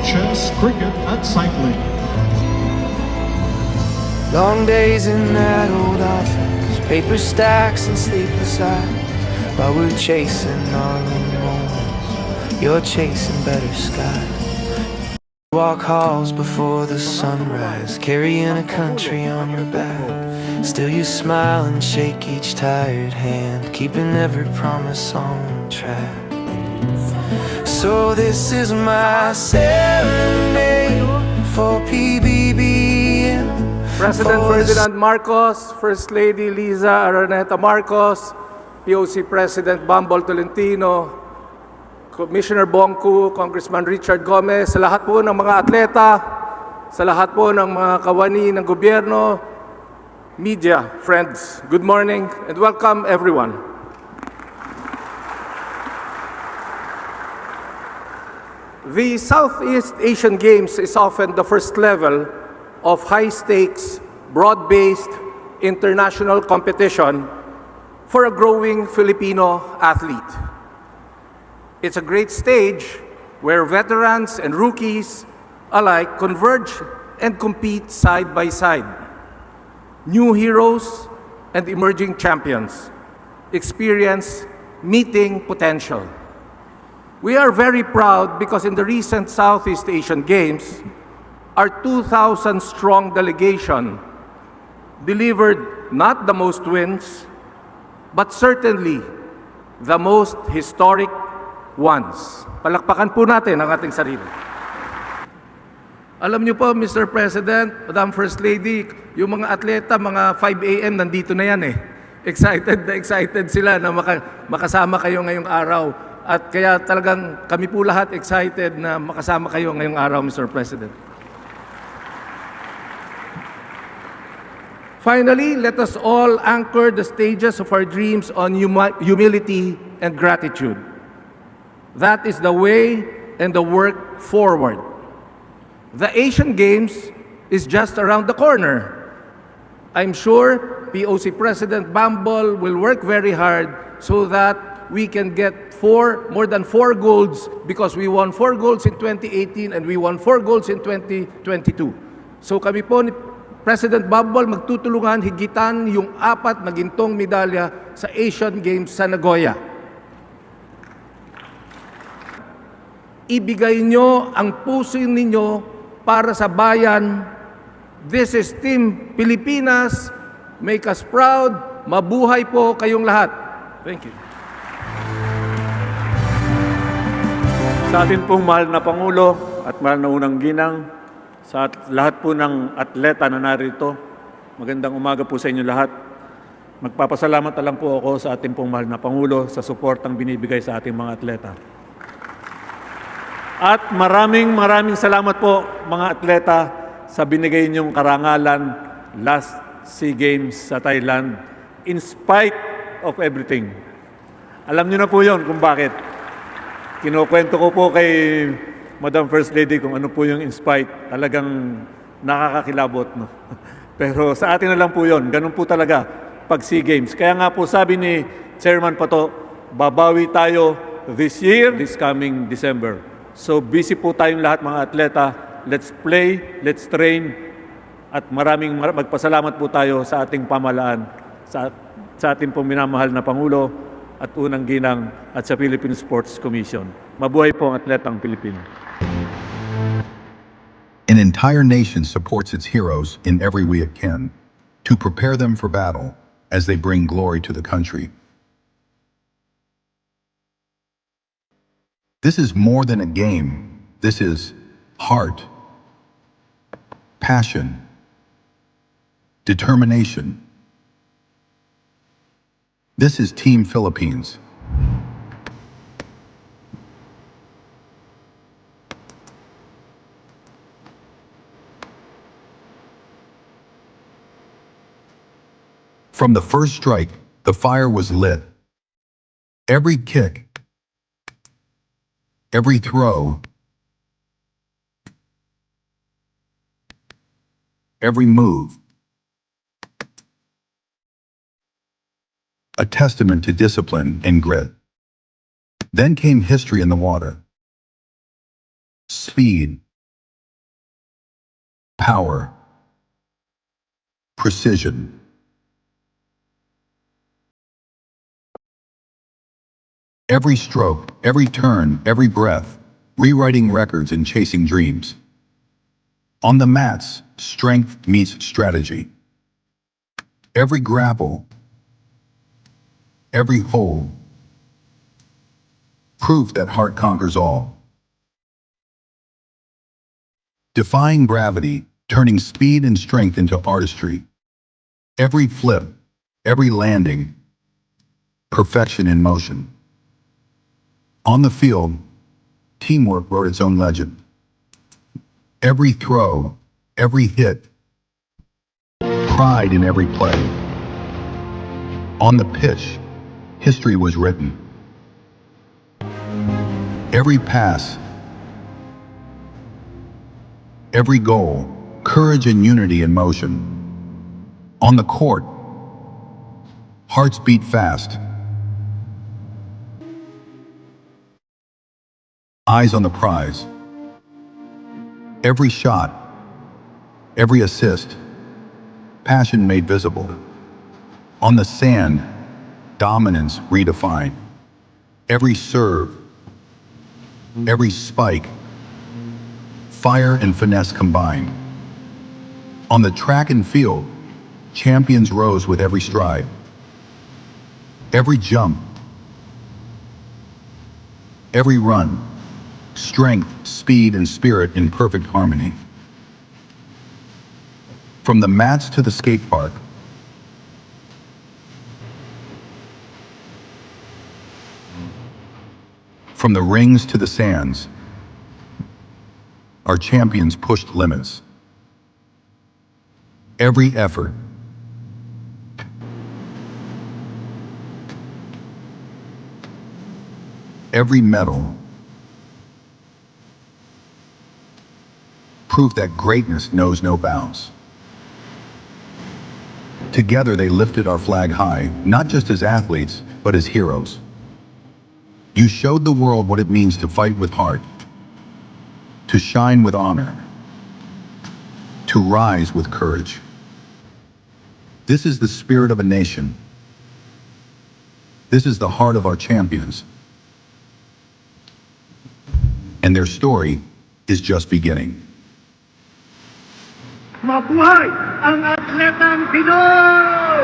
chess, cricket, and cycling. Long days in that old office, paper stacks and sleepless eyes. While we're chasing our own moments, you're chasing better skies. Walk halls before the sunrise, carrying a country on your back. Still you smile and shake each tired hand, keeping every promise on track. So this is my serenade for PBBM. President Ferdinand Marcos, First Lady Liza Araneta Marcos, POC President Bambol Tolentino, Commissioner Bongku, Congressman Richard Gomez, sa lahat po ng mga atleta, sa lahat po ng mga kawani ng gobyerno, media, friends, good morning and welcome everyone. The Southeast Asian Games is often the first level of high-stakes, broad-based international competition for a growing Filipino athlete. It's a great stage where veterans and rookies alike converge and compete side by side. New heroes and emerging champions experience meeting potential. We are very proud because in the recent Southeast Asian Games, our 2,000-strong delegation delivered not the most wins, but certainly the most historic ones. Palakpakan po natin ang ating sarili. Alam niyo po, Mr. President, Madam First Lady, yung mga atleta, mga 5 a.m. nandito na yan eh. Excited na excited sila na makasama kayo ngayong araw. At kaya talagang kami po lahat excited na makasama kayo ngayong araw, Mr. President. Finally, let us all anchor the stages of our dreams on humility and gratitude. That is the way and the work forward. The Asian Games is just around the corner. I'm sure POC President Bambol will work very hard so that we can get more than 4 golds because we won 4 golds in 2018 and we won 4 golds in 2022. So kami po ni President Bambol magtutulungan higitan yung 4 na gintong medalya sa Asian Games sa Nagoya. Ibigay nyo ang puso ninyo para sa bayan. This is Team Pilipinas. Make us proud. Mabuhay po kayong lahat. Thank you. Sa atin pong mahal na Pangulo at mahal na unang ginang, sa lahat po ng atleta na narito, magandang umaga po sa inyo lahat. Magpapasalamat na lang po ako sa ating pong mahal na Pangulo sa suportang binibigay sa ating mga atleta. At maraming salamat po mga atleta sa binigay niyong karangalan last SEA Games sa Thailand in spite of everything. Alam niyo na po yon kung bakit. Kinukwento ko po kay Madam First Lady kung ano po yung in spite. Talagang nakakakilabot. No? Pero sa atin na lang po yon. Ganun po talaga pag SEA Games. Kaya nga po sabi ni Chairman Pato, babawi tayo this year, this coming December. So busy po tayong lahat mga atleta. Let's play, let's train. At maraming magpasalamat po tayo sa ating pamahalaan, sa ating pong minamahal na Pangulo at unang ginang at sa Philippine Sports Commission. Mabuhay po ang atletang Pilipino. An entire nation supports its heroes in every way it can to prepare them for battle as they bring glory to the country. This is more than a game. This is heart, passion, determination. This is Team Philippines. From the first strike, the fire was lit. Every kick, every throw, every move, a testament to discipline and grit. Then came history in the water. Speed, power, precision. Every stroke, every turn, every breath, rewriting records and chasing dreams. On the mats, strength meets strategy. Every grapple, every hold, proof that heart conquers all. Defying gravity, turning speed and strength into artistry. Every flip, every landing, perfection in motion. On the field, teamwork wrote its own legend. Every throw, every hit, pride in every play. On the pitch, history was written. Every pass, every goal, courage and unity in motion. On the court, hearts beat fast. Eyes on the prize. Every shot, every assist, passion made visible. On the sand, dominance redefined. Every serve, every spike, fire and finesse combined. On the track and field, champions rose with every stride. Every jump, every run, strength, speed, and spirit in perfect harmony. From the mats to the skate park, from the rings to the sands, our champions pushed limits. Every effort, every medal, proof that greatness knows no bounds. Together they lifted our flag high, not just as athletes, but as heroes. You showed the world what it means to fight with heart, to shine with honor, to rise with courage. This is the spirit of a nation. This is the heart of our champions. And their story is just beginning. Mabuhay ang atletang Pinoy!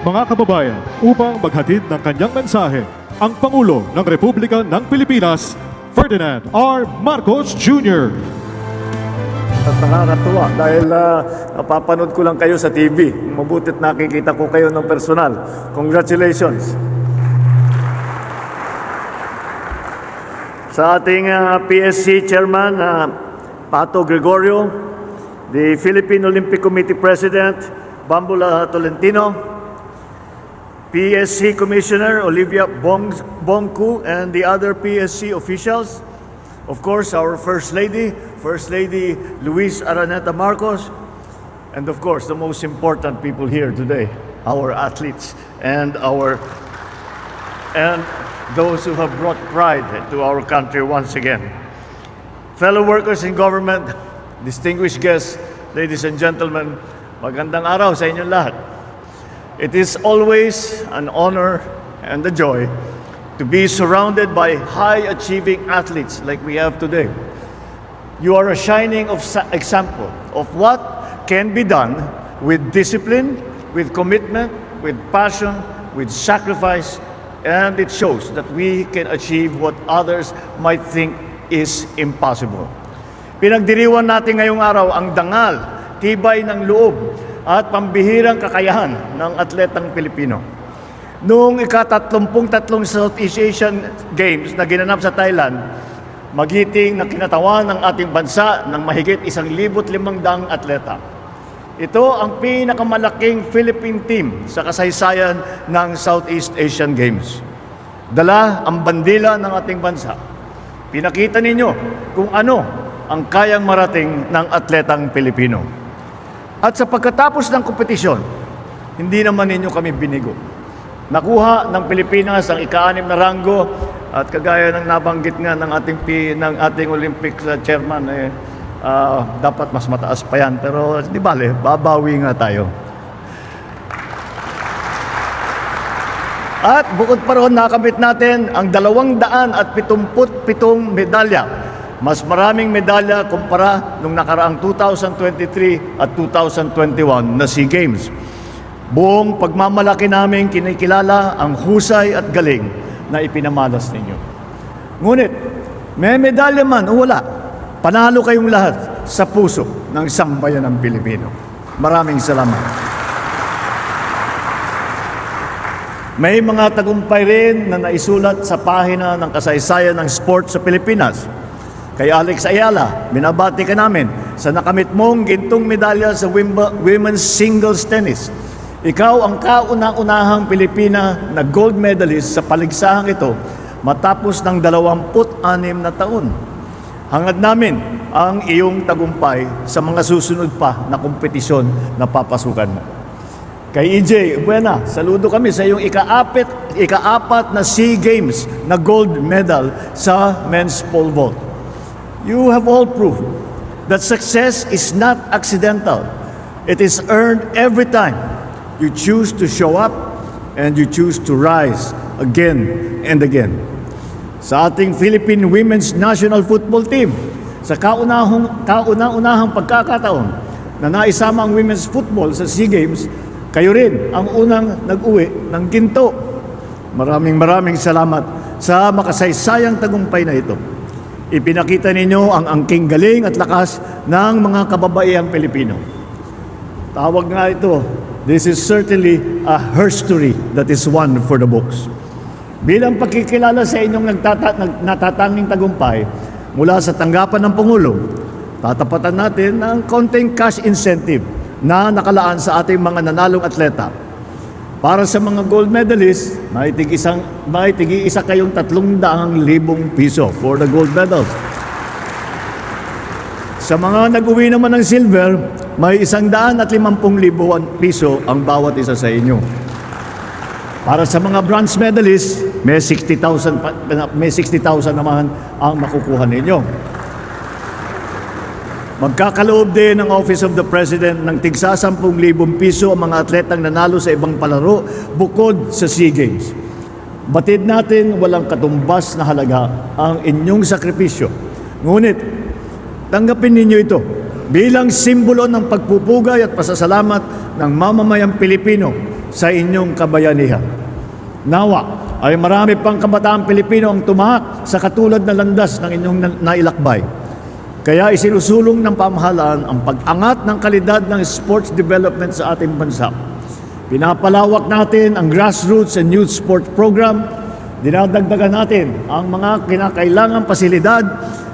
Mga kababayan, upang maghatid ng kanyang mensahe, ang Pangulo ng Republika ng Pilipinas, Ferdinand R. Marcos Jr. At nakakatuwa dahil napapanood ko lang kayo sa TV. Mabutit nakikita ko kayo ng personal. Congratulations. Sa ating PSC Chairman, Pato Gregorio, the Philippine Olympic Committee President, Bambula Tolentino, PSC Commissioner Olivia Bongku, and the other PSC officials, of course, our First Lady Luis Araneta Marcos, and of course, the most important people here today, our athletes and those who have brought pride to our country once again. Fellow workers in government, distinguished guests, ladies and gentlemen, magandang araw sa inyong lahat. It is always an honor and a joy to be surrounded by high-achieving athletes like we have today. You are a shining example of what can be done with discipline, with commitment, with passion, with sacrifice, and it shows that we can achieve what others might think is impossible. Pinagdiriwan natin ngayong araw ang dangal, tibay ng loob, at pambihirang kakayahan ng atletang Pilipino. Noong ika-33 Southeast Asian Games na ginanap sa Thailand, magiting na kinatawan ng ating bansa ng mahigit 1,500 atleta. Ito ang pinakamalaking Philippine team sa kasaysayan ng Southeast Asian Games. Dala ang bandila ng ating bansa. Pinakita ninyo kung ano ang kayang marating ng atletang Pilipino. At sa pagkatapos ng kompetisyon, hindi naman ninyo kami binigo. Nakuha ng Pilipinas ang ika-6 na ranggo At kagaya ng nabanggit nga ng ating Olympics chairman, dapat mas mataas pa yan. Pero di bale, babawi nga tayo. At bukod pa roon, nakamit natin ang 277 medalya. Mas maraming medalya kumpara nung nakaraang 2023 at 2021 na SEA Games. Buong pagmamalaki namin kinikilala ang husay at galing na ipinamalas ninyo. Ngunit, may medalya man o wala, panalo kayong lahat sa puso ng sambayan ng Pilipino. Maraming salamat. May mga tagumpay rin na naisulat sa pahina ng kasaysayan ng sport sa Pilipinas. Kay Alex Ayala, binabati ka namin sa nakamit mong gintong medalya sa women's singles tennis. Ikaw ang kauna-unahang Pilipina na gold medalist sa paligsahang ito matapos ng 26 na taon. Hangad namin ang iyong tagumpay sa mga susunod pa na kompetisyon na papasukan mo. Kay EJ Buena, saludo kami sa iyong ika-apat na SEA Games na gold medal sa men's pole vault. You have all proved that success is not accidental. It is earned every time you choose to show up and you choose to rise again and again. Sa ating Philippine Women's National Football Team, sa kauna-unahang pagkakataon na naisama ang women's football sa SEA Games, kayo rin ang unang nag-uwi ng ginto. Maraming salamat sa makasaysayang tagumpay na ito. Ipinakita ninyo ang angking galing at lakas ng mga kababaihang Pilipino. Tawag nga ito, this is certainly a herstory that is one for the books. Bilang pagkikilala sa inyong natatanging tagumpay mula sa tanggapan ng Pangulo, tatapatan natin ng konting cash incentive na nakalaan sa ating mga nanalong atleta. Para sa mga gold medalists, may tig-isa kayong 300,000 piso for the gold medals. Sa mga nag-uwi naman ng silver, may 150,000 piso ang bawat isa sa inyo. Para sa mga bronze medalists, may 60,000 naman ang makukuha ninyo. Magkakaloob din ng Office of the President ng tigsa 10,000 piso ang mga atletang nanalo sa ibang palaro bukod sa SEA Games. Batid natin walang katumbas na halaga ang inyong sakripisyo. Ngunit, tanggapin ninyo ito bilang simbolo ng pagpupugay at pasasalamat ng mamamayang Pilipino sa inyong kabayanihan. Nawa ay marami pang kabataang Pilipino ang tumahak sa katulad na landas ng inyong nailakbay. Kaya isinusulong ng pamahalaan ang pag-angat ng kalidad ng sports development sa ating bansa. Pinapalawak natin ang grassroots and youth sports program. Dinadagdagan natin ang mga kinakailangang pasilidad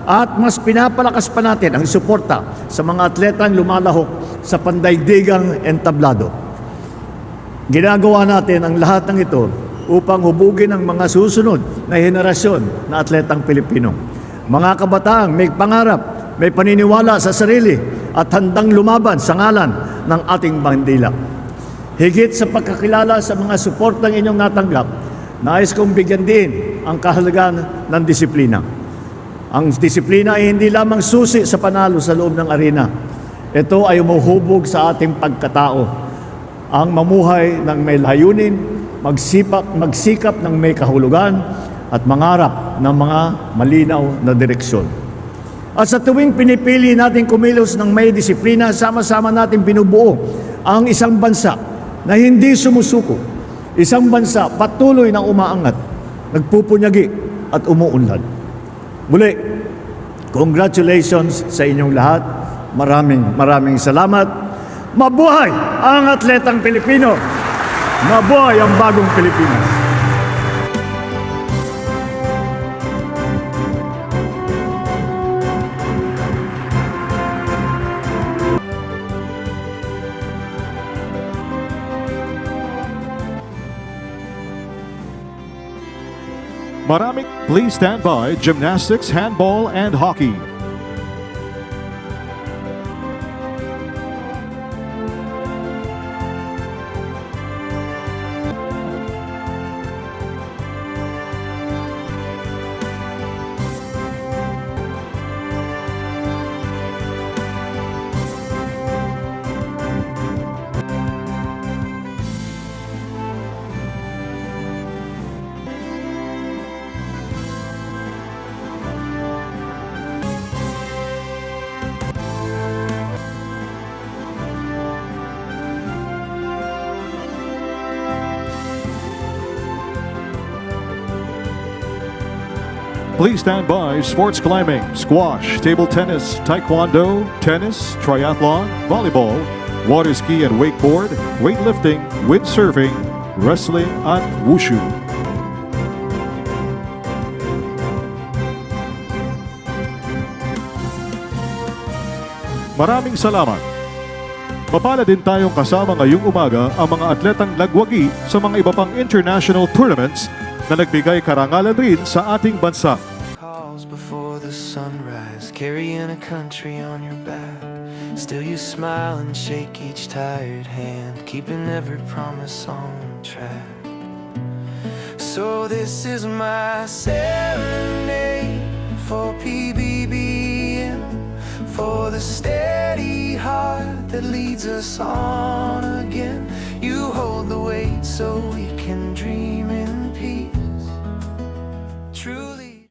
at mas pinapalakas pa natin ang suporta sa mga atletang lumalahok sa pandaigdigang entablado. Ginagawa natin ang lahat ng ito upang hubugin ang mga susunod na henerasyon na atletang Pilipino. Mga kabataang may pangarap, may paniniwala sa sarili at handang lumaban sa ngalan ng ating bandila. Higit sa pagkakilala sa mga suportang inyong natanggap, nais kong bigyan din ang kahalagaan ng disiplina. Ang disiplina ay hindi lamang susi sa panalo sa loob ng arena. Ito ay umuhubog sa ating pagkatao. Ang mamuhay ng may layunin, magsikap ng may kahulugan, at mangarap ng mga malinaw na direksyon. At sa tuwing pinipili natin kumilos ng may disiplina, sama-sama natin binubuo ang isang bansa na hindi sumusuko. Isang bansa patuloy na umaangat, nagpupunyagi at umuunlad. Muli, congratulations sa inyong lahat. Maraming salamat. Mabuhay ang atletang Pilipino! Mabuhay ang bagong Pilipinas! Maraming, please stand by gymnastics, handball, and hockey. Please stand by. Sports climbing, squash, table tennis, taekwondo, tennis, triathlon, volleyball, water ski and wakeboard, weightlifting, windsurfing, wrestling at wushu. Maraming salamat. Mapala din tayong kasama ngayong umaga ang mga atletang nagwagi sa mga iba pang international tournaments na nagbigay karangalan rin sa ating bansa. Calls before the sunrise, carrying a country on your back. Still you smile and shake each tired hand, keeping every promise on track. So this is my serenade for PBBM, for the steady heart that leads us on again. You hold the weight so we can